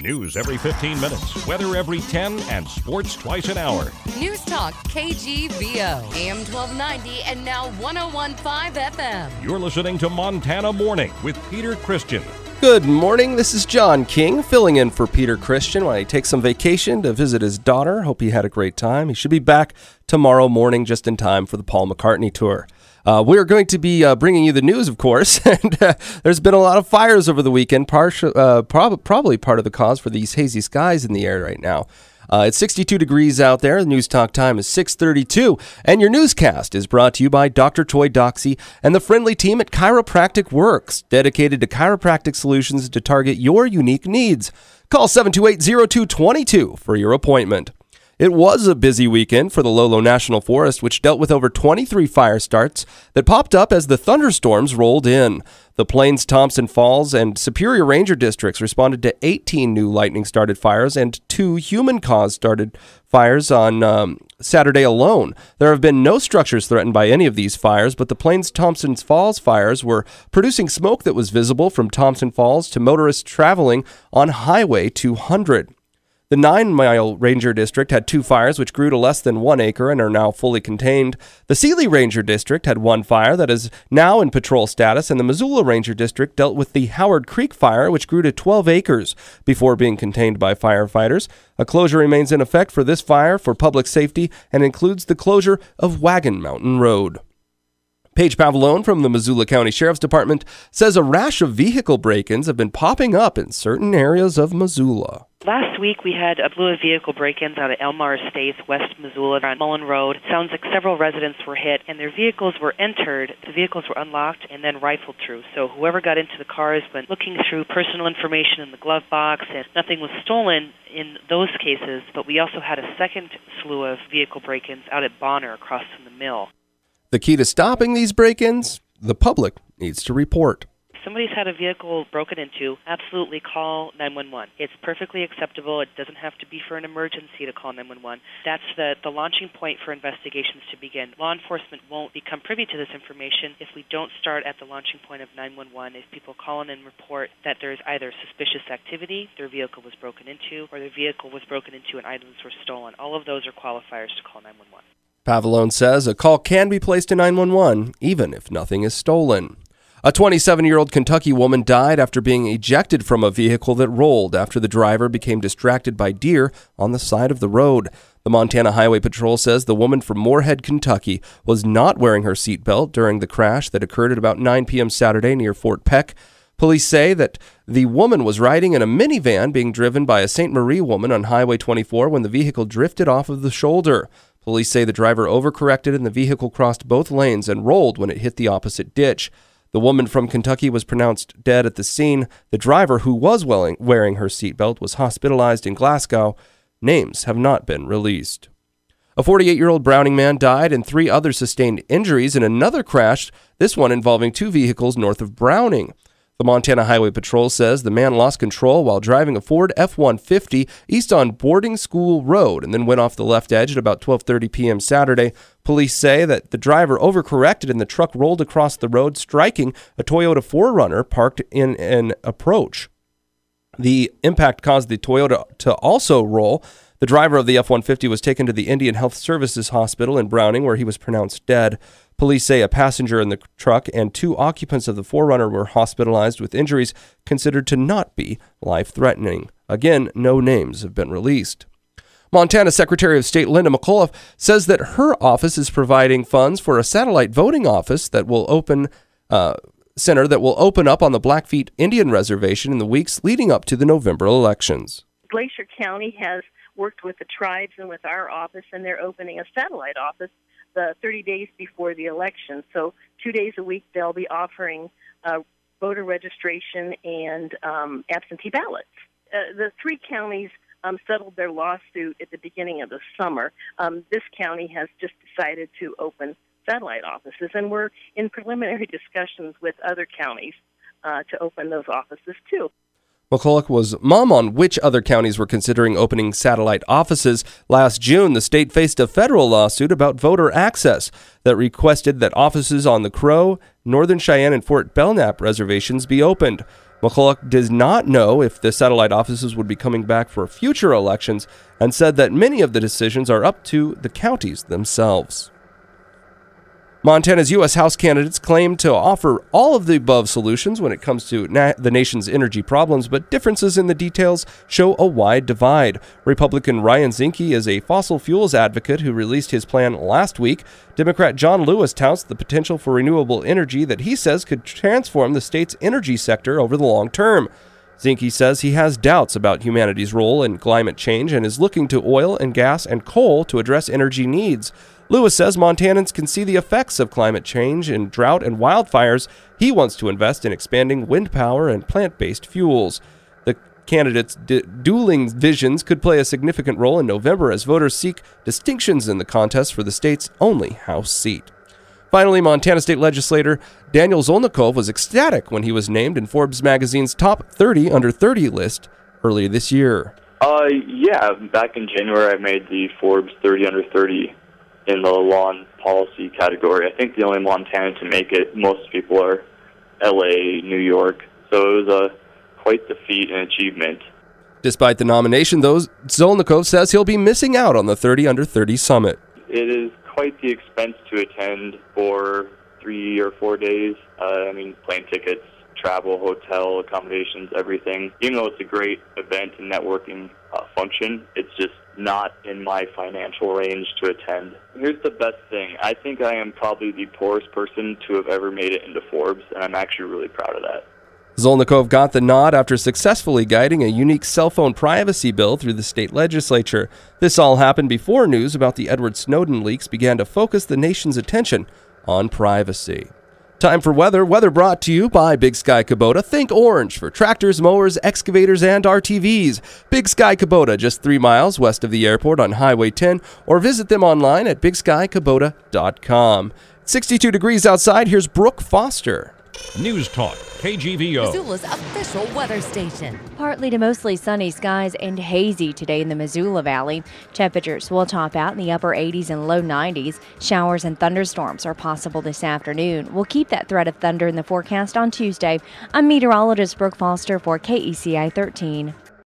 News every 15 minutes, weather every 10, and sports twice an hour. News Talk KGVO, AM 1290 and now 101.5 FM. You're listening to Montana Morning with Peter Christian. Good morning, this is John King filling in for Peter Christian while he takes some vacation to visit his daughter. Hope he had a great time. He should be back tomorrow morning just in time for the Paul McCartney tour. We're going to be bringing you the news, of course, and there's been a lot of fires over the weekend, probably part of the cause for these hazy skies in the air right now. It's 62 degrees out there. The News Talk time is 6:32, and your newscast is brought to you by Dr. Toy Doxy and the friendly team at Chiropractic Works, dedicated to chiropractic solutions to target your unique needs. Call 728-0222 for your appointment. It was a busy weekend for the Lolo National Forest, which dealt with over 23 fire starts that popped up as the thunderstorms rolled in. The Plains, Thompson Falls, and Superior Ranger districts responded to 18 new lightning-started fires and 2 human-caused started fires on Saturday alone. There have been no structures threatened by any of these fires, but the Plains, Thompson Falls fires were producing smoke that was visible from Thompson Falls to motorists traveling on Highway 200. The 9-Mile Ranger District had 2 fires which grew to less than 1 acre and are now fully contained. The Seeley Ranger District had 1 fire that is now in patrol status, and the Missoula Ranger District dealt with the Howard Creek fire, which grew to 12 acres before being contained by firefighters. A closure remains in effect for this fire for public safety and includes the closure of Wagon Mountain Road. Paige Pavlone from the Missoula County Sheriff's Department says a rash of vehicle break-ins have been popping up in certain areas of Missoula. Last week, we had a slew of vehicle break-ins out of Elmar Estates, West Missoula, on Mullen Road. Sounds like several residents were hit, and their vehicles were entered. The vehicles were unlocked and then rifled through. So whoever got into the cars went looking through personal information in the glove box, and nothing was stolen in those cases. But we also had a second slew of vehicle break-ins out at Bonner across from the mill. The key to stopping these break-ins? The public needs to report. If somebody's had a vehicle broken into, absolutely call 911. It's perfectly acceptable. It doesn't have to be for an emergency to call 911. That's the launching point for investigations to begin. Law enforcement won't become privy to this information if we don't start at the launching point of 911. If people call in and report that there's either suspicious activity, their vehicle was broken into, or their vehicle was broken into and items were stolen, all of those are qualifiers to call 911. Pavlone says a call can be placed to 911 even if nothing is stolen. A 27-year-old Kentucky woman died after being ejected from a vehicle that rolled after the driver became distracted by deer on the side of the road. The Montana Highway Patrol says the woman from Moorhead, Kentucky, was not wearing her seatbelt during the crash that occurred at about 9 p.m. Saturday near Fort Peck. Police say that the woman was riding in a minivan being driven by a St. Marie woman on Highway 24 when the vehicle drifted off of the shoulder. Police say the driver overcorrected and the vehicle crossed both lanes and rolled when it hit the opposite ditch. The woman from Kentucky was pronounced dead at the scene. The driver, who was wearing her seatbelt, was hospitalized in Glasgow. Names have not been released. A 48-year-old Browning man died and 3 others sustained injuries in another crash, this one involving 2 vehicles north of Browning. The Montana Highway Patrol says the man lost control while driving a Ford F-150 east on Boarding School Road and then went off the left edge at about 12:30 p.m. Saturday. Police say that the driver overcorrected and the truck rolled across the road, striking a Toyota 4Runner parked in an approach. The impact caused the Toyota to also roll. The driver of the F-150 was taken to the Indian Health Services Hospital in Browning, where he was pronounced dead. Police say a passenger in the truck and 2 occupants of the 4Runner were hospitalized with injuries considered to not be life-threatening. Again, no names have been released. Montana Secretary of State Linda McAuliffe says that her office is providing funds for a satellite voting office that will open up on the Blackfeet Indian Reservation in the weeks leading up to the November elections. Glacier County has worked with the tribes and with our office, and they're opening a satellite office the 30 days before the election. So 2 days a week they'll be offering voter registration and absentee ballots. The 3 counties settled their lawsuit at the beginning of the summer. This county has just decided to open satellite offices, and we're in preliminary discussions with other counties to open those offices too. McCulloch was mum on which other counties were considering opening satellite offices. Last June, the state faced a federal lawsuit about voter access that requested that offices on the Crow, Northern Cheyenne, and Fort Belknap reservations be opened. McCulloch does not know if the satellite offices would be coming back for future elections and said that many of the decisions are up to the counties themselves. Montana's U.S. House candidates claim to offer all of the above solutions when it comes to the nation's energy problems, but differences in the details show a wide divide. Republican Ryan Zinke is a fossil fuels advocate who released his plan last week. Democrat John Lewis touts the potential for renewable energy that he says could transform the state's energy sector over the long term. Zinke says he has doubts about humanity's role in climate change and is looking to oil and gas and coal to address energy needs. Lewis says Montanans can see the effects of climate change in drought and wildfires. He wants to invest in expanding wind power and plant-based fuels. The candidates' dueling visions could play a significant role in November as voters seek distinctions in the contest for the state's only House seat. Finally, Montana State Legislator Daniel Zolnikov was ecstatic when he was named in Forbes magazine's top 30 under 30 list earlier this year. Yeah, back in January I made the Forbes 30 under 30 in the lawn policy category. I think the only Montana to make it. Most people are LA, New York. So it was quite the feat and achievement. Despite the nomination, though, Zolnikov says he'll be missing out on the 30 under 30 summit. It is quite the expense to attend for 3 or 4 days. Plane tickets, travel, hotel, accommodations, everything. Even though it's a great event and networking function, it's just not in my financial range to attend. Here's the best thing. I think I am probably the poorest person to have ever made it into Forbes, and I'm actually really proud of that. Zolnikov got the nod after successfully guiding a unique cell phone privacy bill through the state legislature. This all happened before news about the Edward Snowden leaks began to focus the nation's attention on privacy. Time for weather. Weather brought to you by Big Sky Kubota. Think orange for tractors, mowers, excavators, and RTVs. Big Sky Kubota, just 3 miles west of the airport on Highway 10, or visit them online at BigSkyKubota.com. 62 degrees outside. Here's Brooke Foster. News Talk, KGVO. Missoula's official weather station. Partly to mostly sunny skies and hazy today in the Missoula Valley. Temperatures will top out in the upper 80s and low 90s. Showers and thunderstorms are possible this afternoon. We'll keep that threat of thunder in the forecast on Tuesday. I'm meteorologist Brooke Foster for KECI 13.